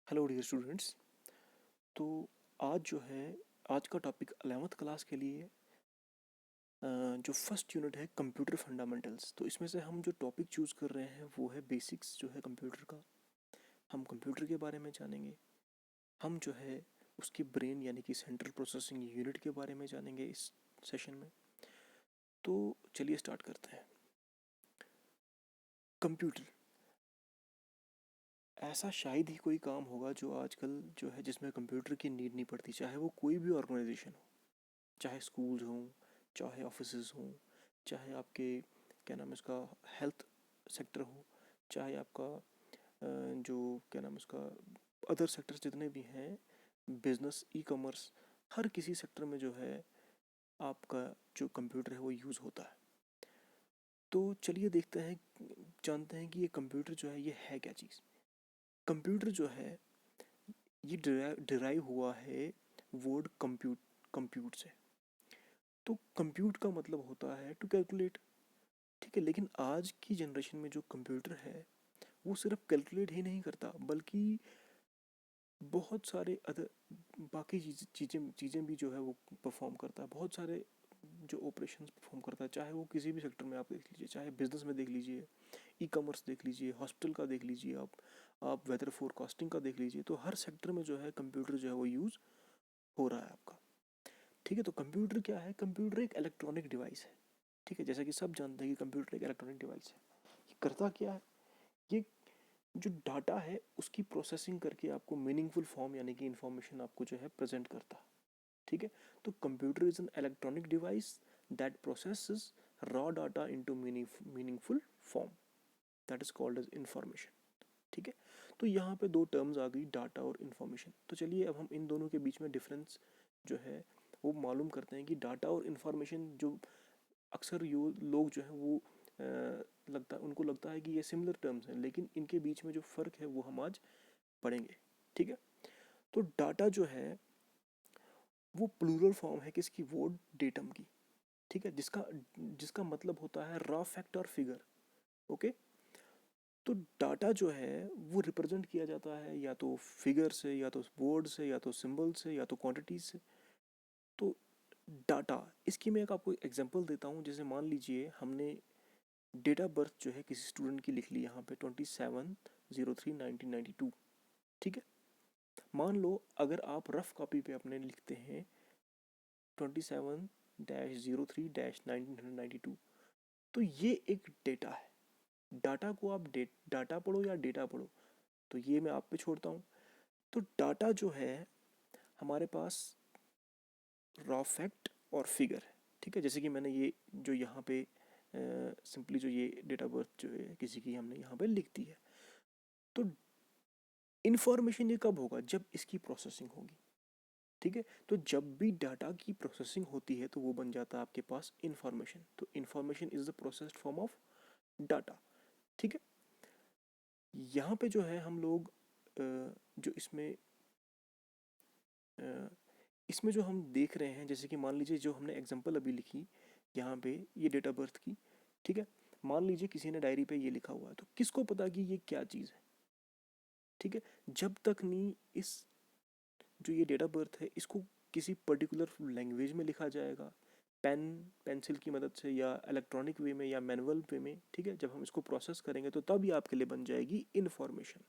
Hello dear students. तो आज जो है आज का टॉपिक 11th क्लास के लिए जो फर्स्ट यूनिट है कंप्यूटर फंडामेंटल्स। तो इसमें से हम जो टॉपिक चूज़ कर रहे हैं वो है बेसिक्स जो है कंप्यूटर का। हम कंप्यूटर के बारे में जानेंगे। हम जो है उसकी ब्रेन यानी कि सेंट्रल प्रोसेसिंग यूनिट के बारे में जानेंगे इस सेशन में। तो चलिए स्टार्ट करते हैं। कंप्यूटर ऐसा शायद ही कोई काम होगा जो आजकल जो है जिसमें कंप्यूटर की नीड नहीं पड़ती, चाहे वो कोई भी ऑर्गेनाइजेशन हो, चाहे स्कूल्स हों, चाहे ऑफिसेज हों, चाहे आपके क्या नाम है इसका हेल्थ सेक्टर हो, चाहे आपका जो क्या नाम है इसका अदर सेक्टर्स जितने भी हैं, बिजनेस, ई कॉमर्स, हर किसी सेक्टर में जो है आपका जो कंप्यूटर है वो यूज़ होता है। तो चलिए देखते हैं, जानते हैं कि ये कंप्यूटर जो है ये है क्या चीज़। कंप्यूटर जो है ये डिराइव हुआ है वर्ड कंप्यूट से। तो कंप्यूट का मतलब होता है टू कैलकुलेट। ठीक है, लेकिन आज की जनरेशन में जो कंप्यूटर है वो सिर्फ कैलकुलेट ही नहीं करता, बल्कि बहुत सारे अदर बाकी चीज़ें भी जो है वो परफॉर्म करता है। बहुत सारे जो ऑपरेशंस परफॉर्म करता है, चाहे वो किसी भी सेक्टर में आप देख लीजिए, चाहे बिजनेस में देख लीजिए, ई कॉमर्स देख लीजिए, हॉस्पिटल का देख लीजिए, आप वेदर फोरकास्टिंग का देख लीजिए। तो हर सेक्टर में जो है कंप्यूटर जो है वो यूज़ हो रहा है आपका। ठीक है, तो कंप्यूटर क्या है? कंप्यूटर एक इलेक्ट्रॉनिक डिवाइस है। ठीक है, जैसा कि सब जानते हैं कि कंप्यूटर एक इलेक्ट्रॉनिक डिवाइस है। ये करता क्या है? ये जो डाटा है उसकी प्रोसेसिंग करके आपको मीनिंगफुल फॉर्म यानी कि इंफॉर्मेशन आपको जो है प्रेजेंट करता है। ठीक है, तो computer is an electronic device that processes raw data into meaningful form, that is called as information. ठीक है, तो यहाँ पे दो टर्म्स आ गई, डाटा और इन्फॉर्मेशन। तो चलिए अब हम इन दोनों के बीच में डिफरेंस जो है वो मालूम करते हैं कि डाटा और इन्फॉर्मेशन जो अक्सर यो लोग जो है वो उनको लगता है कि ये सिमिलर टर्म्स हैं, लेकिन इनके बीच में जो फ़र्क है वो हम आज पढ़ेंगे। ठीक है, तो डाटा जो है वो प्लूरल फॉर्म है किसकी? वर्ड डेटम की। ठीक है, जिसका जिसका मतलब होता है रॉ फैक्ट और फिगर। ओके, तो डाटा जो है वो रिप्रेजेंट किया जाता है या तो फिगर से, या तो वर्ड से, या तो सिंबल से, या तो क्वांटिटीज से। तो डाटा, इसकी मैं एक आपको एग्जांपल देता हूँ। जैसे मान लीजिए हमने डेट ऑफ बर्थ जो है किसी स्टूडेंट की लिख ली यहाँ पे 27/03/1992। ठीक है, मान लो अगर आप रफ कॉपी पे अपने लिखते हैं 27-03-1992, तो ये एक डेटा है। डाटा को आप डाटा पढ़ो या डेटा पढ़ो, तो ये मैं आप पे छोड़ता हूँ। तो डाटा जो है हमारे पास रॉ फैक्ट और फिगर है। ठीक है, जैसे कि मैंने ये जो यहाँ पे सिंपली जो ये डेट ऑफ बर्थ जो है किसी की हमने यहाँ पे लिख दी है। तो इन्फॉर्मेशन ये कब होगा? जब इसकी प्रोसेसिंग होगी। ठीक है, तो जब भी डाटा की प्रोसेसिंग होती है तो वो बन जाता है आपके पास इन्फॉर्मेशन। तो information is the processed form of data. ठीक है, यहाँ पे जो है हम लोग जो इसमें जो हम देख रहे हैं, जैसे कि मान लीजिए जो हमने एग्जांपल अभी लिखी यहाँ पे ये डेट ऑफ बर्थ की। ठीक है, मान लीजिए किसी ने डायरी पे ये लिखा हुआ है, तो किसको पता कि ये क्या चीज़ है? ठीक है, जब तक नहीं इस जो ये डेट ऑफ बर्थ है इसको किसी पर्टिकुलर लैंग्वेज में लिखा जाएगा, पेन पेंसिल की मदद से, या इलेक्ट्रॉनिक वे में, या मैनुअल वे में। ठीक है, जब हम इसको प्रोसेस करेंगे तो तब ये आपके लिए बन जाएगी इन्फॉर्मेशन।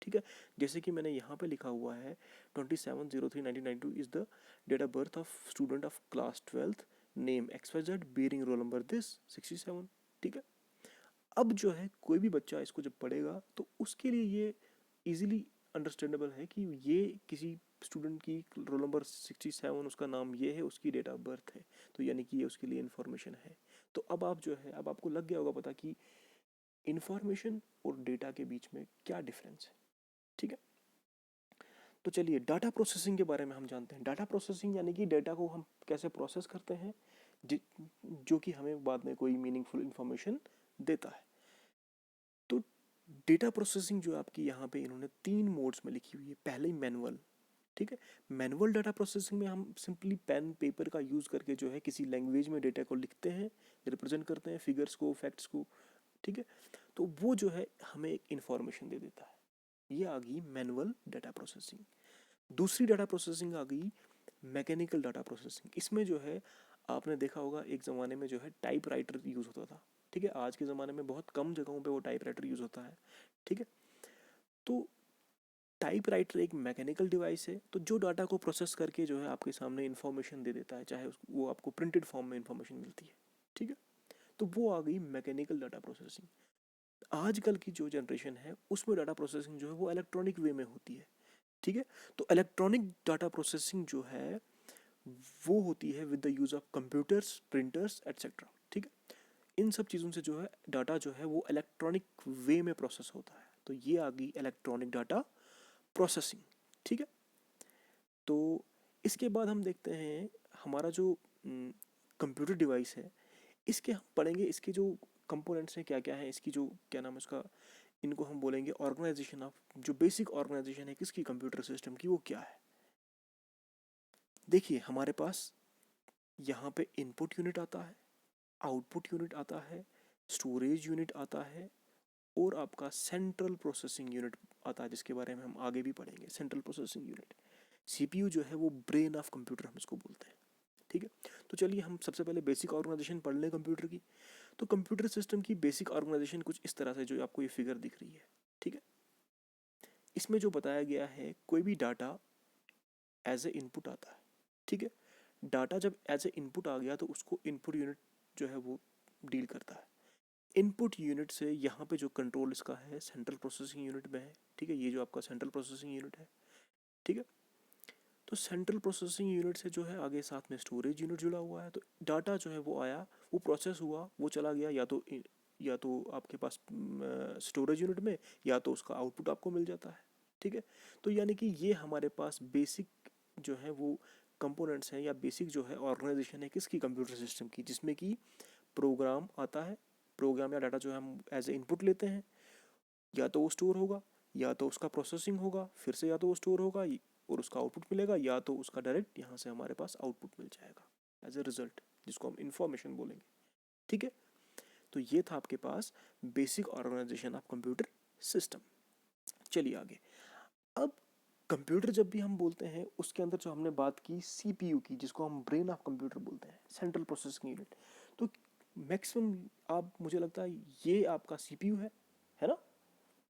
ठीक है, जैसे कि मैंने यहाँ पे लिखा हुआ है 27/03/1992 is the date of birth of student of class 12th, name XYZ, bearing roll number this 67। ठीक है, अब जो है कोई भी बच्चा इसको जब पढ़ेगा तो उसके लिए ये इजीली अंडरस्टैंडेबल है कि ये किसी स्टूडेंट की रोल नंबर 67, उसका नाम ये है, उसकी डेट ऑफ बर्थ है, तो यानी कि ये उसके लिए इन्फॉर्मेशन है। तो अब आप जो है अब आपको लग गया होगा पता कि इन्फॉर्मेशन और डेटा के बीच में क्या डिफरेंस है। ठीक है, तो चलिए डाटा प्रोसेसिंग के बारे में हम जानते हैं। डाटा प्रोसेसिंग यानी कि डेटा को हम कैसे प्रोसेस करते हैं जो कि हमें बाद में कोई मीनिंगफुल इंफॉर्मेशन देता है। तो डेटा प्रोसेसिंग जो आपकी यहाँ पे इन्होंने 3 मोड्स में लिखी हुई है। पहले ही मैनुअल। ठीक है, मैनुअल डाटा प्रोसेसिंग में हम सिंपली पेन पेपर का यूज़ करके जो है किसी लैंग्वेज में डेटा को लिखते हैं, रिप्रेजेंट करते हैं, फिगर्स को, फैक्ट्स को। ठीक है, तो वो जो है हमें एक इन्फॉर्मेशन दे देता है। ये आ गई मैनुअल डाटा प्रोसेसिंग। दूसरी डाटा प्रोसेसिंग आ गई मैकेनिकल डाटा प्रोसेसिंग। इसमें जो है आपने देखा होगा एक ज़माने में जो है टाइप राइटर यूज़ होता था, ठीक है। आज के ज़माने में बहुत कम जगहों पे वो टाइप राइटर यूज़ होता है, ठीक है। तो टाइप राइटर एक मैकेनिकल डिवाइस है, तो जो डाटा को प्रोसेस करके जो है आपके सामने इन्फॉर्मेशन दे देता है, चाहे वो आपको प्रिंटेड फॉर्म में इन्फॉर्मेशन मिलती है, ठीक है। तो वो आ गई मैकेनिकल डाटा प्रोसेसिंग। आजकल की जो जनरेशन है उसमें डाटा प्रोसेसिंग जो है वो इलेक्ट्रॉनिक वे में होती है, ठीक है। तो इलेक्ट्रॉनिक डाटा प्रोसेसिंग जो है वो होती है with the use of computers, printers etcetera, ठीक है। इन सब चीज़ों से जो है डाटा जो है वो इलेक्ट्रॉनिक वे में प्रोसेस होता है। तो ये आ गई इलेक्ट्रॉनिक डाटा प्रोसेसिंग, ठीक है। तो इसके बाद हम देखते हैं हमारा जो कंप्यूटर डिवाइस है, इसके हम पढ़ेंगे इसके जो कंपोनेंट्स हैं क्या क्या हैं, इसकी जो क्या नाम है उसका, इनको हम बोलेंगे ऑर्गेनाइजेशन ऑफ, जो बेसिक ऑर्गेनाइजेशन है किसकी, कंप्यूटर सिस्टम की, वो क्या है। देखिए हमारे पास यहाँ पे इनपुट यूनिट आता है, आउटपुट यूनिट आता है, स्टोरेज यूनिट आता है, और आपका सेंट्रल प्रोसेसिंग यूनिट आता है, जिसके बारे में हम आगे भी पढ़ेंगे। सेंट्रल प्रोसेसिंग यूनिट, सीपीयू जो है वो ब्रेन ऑफ कंप्यूटर हम इसको बोलते हैं, ठीक है। तो चलिए हम सबसे पहले बेसिक ऑर्गेनाइजेशन पढ़ लें कंप्यूटर की। तो कंप्यूटर सिस्टम की बेसिक ऑर्गेनाइजेशन कुछ इस तरह से जो आपको ये फिगर दिख रही है, ठीक है। इसमें जो बताया गया है, कोई भी डाटा एज ए इनपुट आता है, ठीक है। डाटा जब एज ए इनपुट आ गया तो उसको इनपुट यूनिट जो है वो डील करता है। इनपुट यूनिट से यहाँ पे जो कंट्रोल इसका है सेंट्रल प्रोसेसिंग यूनिट में है, ठीक है। ये जो आपका सेंट्रल प्रोसेसिंग यूनिट है, ठीक है। तो सेंट्रल प्रोसेसिंग यूनिट से जो है आगे साथ में स्टोरेज यूनिट जुड़ा हुआ है। तो डाटा जो है वो आया, वो प्रोसेस हुआ, वो चला गया या तो आपके पास स्टोरेज यूनिट में, या तो उसका आउटपुट आपको मिल जाता है, ठीक है। तो यानी कि ये हमारे पास बेसिक जो है वो कंपोनेंट्स हैं, या बेसिक जो है ऑर्गेनाइजेशन है किसकी, कंप्यूटर सिस्टम की, जिसमें कि प्रोग्राम आता है। प्रोग्राम या डाटा जो हम एज ए इनपुट लेते हैं, या तो वो स्टोर होगा, या तो उसका प्रोसेसिंग होगा, फिर से या तो वो स्टोर होगा और उसका आउटपुट मिलेगा, या तो उसका डायरेक्ट यहाँ से हमारे पास आउटपुट मिल जाएगा एज ए रिजल्ट, जिसको हम इंफॉर्मेशन बोलेंगे, ठीक है। तो ये था आपके पास basic organisation of computer system. चलिए आगे। अब कंप्यूटर जब भी हम बोलते हैं उसके अंदर जो हमने बात की सीपीयू की, जिसको हम ब्रेन ऑफ कंप्यूटर बोलते हैं, सेंट्रल प्रोसेसिंग यूनिट, तो मैक्सिमम आप, मुझे लगता है ये आपका सीपीयू है ना।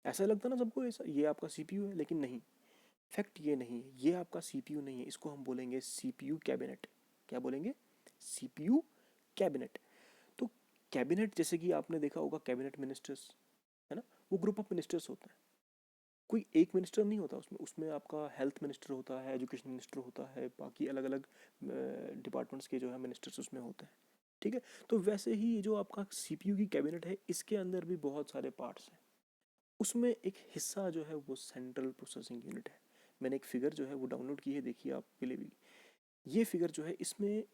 ऐसा लगता है ना सबको, ऐसा ये आपका सीपीयू है, लेकिन नहीं, फैक्ट ये नहीं है, ये आपका सीपीयू नहीं है। इसको हम बोलेंगे सीपीयू कैबिनेट। क्या बोलेंगे, सीपीयू कैबिनेट। तो कैबिनेट, जैसे कि आपने देखा होगा कैबिनेट मिनिस्टर्स, है ना, वो ग्रुप ऑफ मिनिस्टर्स होते हैं। कोई एक मिनिस्टर नहीं होता उसमें, उसमें आपका हेल्थ मिनिस्टर होता है, एजुकेशन मिनिस्टर होता है, बाकी अलग अलग डिपार्टमेंट्स के जो है मिनिस्टर्स उसमें होते हैं, ठीक है। तो वैसे ही जो आपका सीपीयू की कैबिनेट है, इसके अंदर भी बहुत सारे पार्ट्स हैं। उसमें एक हिस्सा जो है वो सेंट्रल प्रोसेसिंग यूनिट है। मैंने एक फिगर जो है वो डाउनलोड की है, देखिए आप पहले भी। ये फिगर जो है इसमें,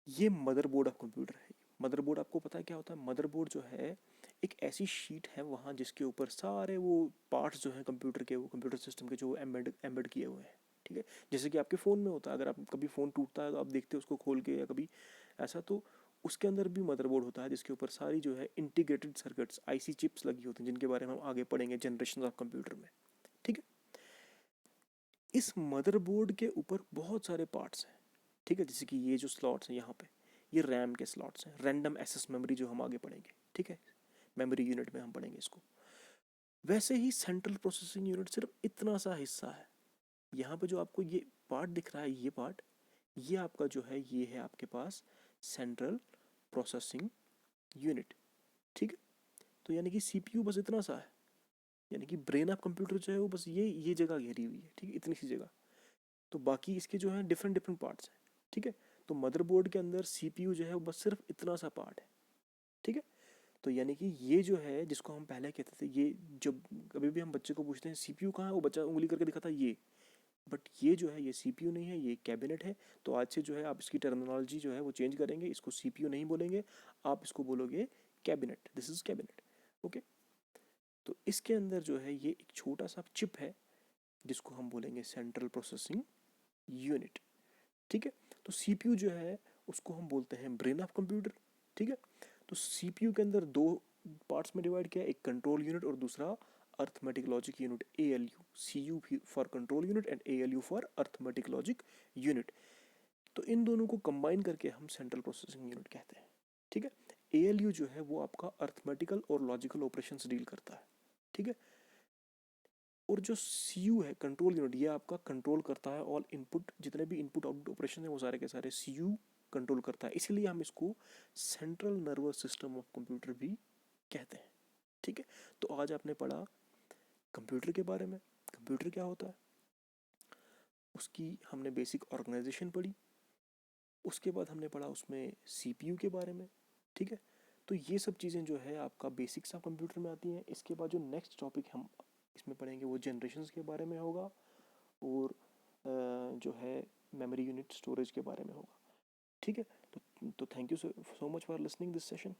ये मदरबोर्ड ऑफ कंप्यूटर है। मदरबोर्ड आपको पता है क्या होता है, मदरबोर्ड जो है एक ऐसी शीट है वहाँ जिसके ऊपर सारे वो पार्ट्स जो हैं कंप्यूटर के, वो कंप्यूटर सिस्टम के जो एम्बेड किए हुए हैं, ठीक है। जैसे कि आपके फ़ोन में होता है, अगर आप कभी फ़ोन टूटता है तो आप देखते हो उसको खोल के, या कभी ऐसा, तो उसके अंदर भी मदरबोर्ड होता है जिसके ऊपर सारी जो है इंटीग्रेटेड सर्किट्स, आईसी चिप्स लगी होती हैं, जिनके बारे में हम आगे पढ़ेंगे जनरेशन ऑफ कंप्यूटर में, ठीक है। इस मदरबोर्ड के ऊपर बहुत सारे पार्ट्स हैं, ठीक है। जैसे कि ये जो स्लॉट्स हैं यहाँ पे, ये रैम के स्लॉट्स हैं, रैंडम एक्सेस मेमोरी, जो हम आगे पढ़ेंगे, ठीक है। मेमोरी यूनिट में हम पढ़ेंगे इसको। वैसे ही सेंट्रल प्रोसेसिंग यूनिट सिर्फ इतना सा हिस्सा है। यहाँ पे जो आपको ये पार्ट दिख रहा है, ये पार्ट, ये आपका जो है, ये है आपके पास सेंट्रल प्रोसेसिंग यूनिट, ठीक है। तो यानी कि सीपीयू बस इतना सा है, यानी कि ब्रेन ऑफ कंप्यूटर जो है वो बस ये जगह घेरी हुई है, ठीक है, इतनी सी जगह। तो बाकी इसके जो है डिफरेंट डिफरेंट पार्ट्स हैं, ठीक है। तो मदरबोर्ड के अंदर सीपीयू जो है वो बस सिर्फ इतना सा पार्ट है, ठीक है। तो यानी कि ये जो है, जिसको हम पहले कहते थे, ये जब कभी भी हम बच्चे को पूछते हैं सीपीयू कहाँ है, वो बच्चा उंगली करके दिखाता है ये, बट ये जो है ये सीपीयू नहीं है, ये कैबिनेट है। तो आज से जो है आप इसकी टर्मिनोलॉजी जो है वो चेंज करेंगे, इसको सीपीयू नहीं बोलेंगे, आप इसको बोलोगे cabinet, this is cabinet, okay. तो इसके अंदर जो है ये एक छोटा सा चिप है, जिसको हम बोलेंगे सेंट्रल प्रोसेसिंग यूनिट, ठीक है। तो सीपीयू जो है उसको हम बोलते हैं ब्रेन ऑफ कंप्यूटर, ठीक है। तो सीपीयू के अंदर दो पार्ट्स में डिवाइड किया, एक कंट्रोल यूनिट और दूसरा arithmetic logic unit, ALU, CU for control unit and ALU for arithmetic logic unit. तो इन दोनों को कंबाइन करके हम सेंट्रल प्रोसेसिंग यूनिट कहते हैं। ठीक है, ALU जो है वो आपका अर्थमेटिकल और लॉजिकल ऑपरेशंस डील करता है। ठीक है, और जो CU है कंट्रोल यूनिट, ये आपका कंट्रोल करता है ऑल इनपुट, जितने भी इनपुट आउटपुट ऑपरेशन है वो सारे के सारे CU कंट्रोल करता है, इसीलिए हम इसको central nervous system of computer भी कहते हैं। ठीक है, तो आज आपने पढ़ा कंप्यूटर के बारे में, कंप्यूटर क्या होता है, उसकी हमने बेसिक ऑर्गेनाइजेशन पढ़ी, उसके बाद हमने पढ़ा उसमें CPU के बारे में। ठीक है, तो ये सब चीज़ें जो है आपका बेसिक्स ऑफ कंप्यूटर में आती हैं। इसके बाद जो नेक्स्ट टॉपिक हम इसमें पढ़ेंगे वो जनरेशन्स के बारे में होगा, और जो है मेमोरी यूनिट स्टोरेज के बारे में होगा। ठीक है, तो thank you so much for listening this session.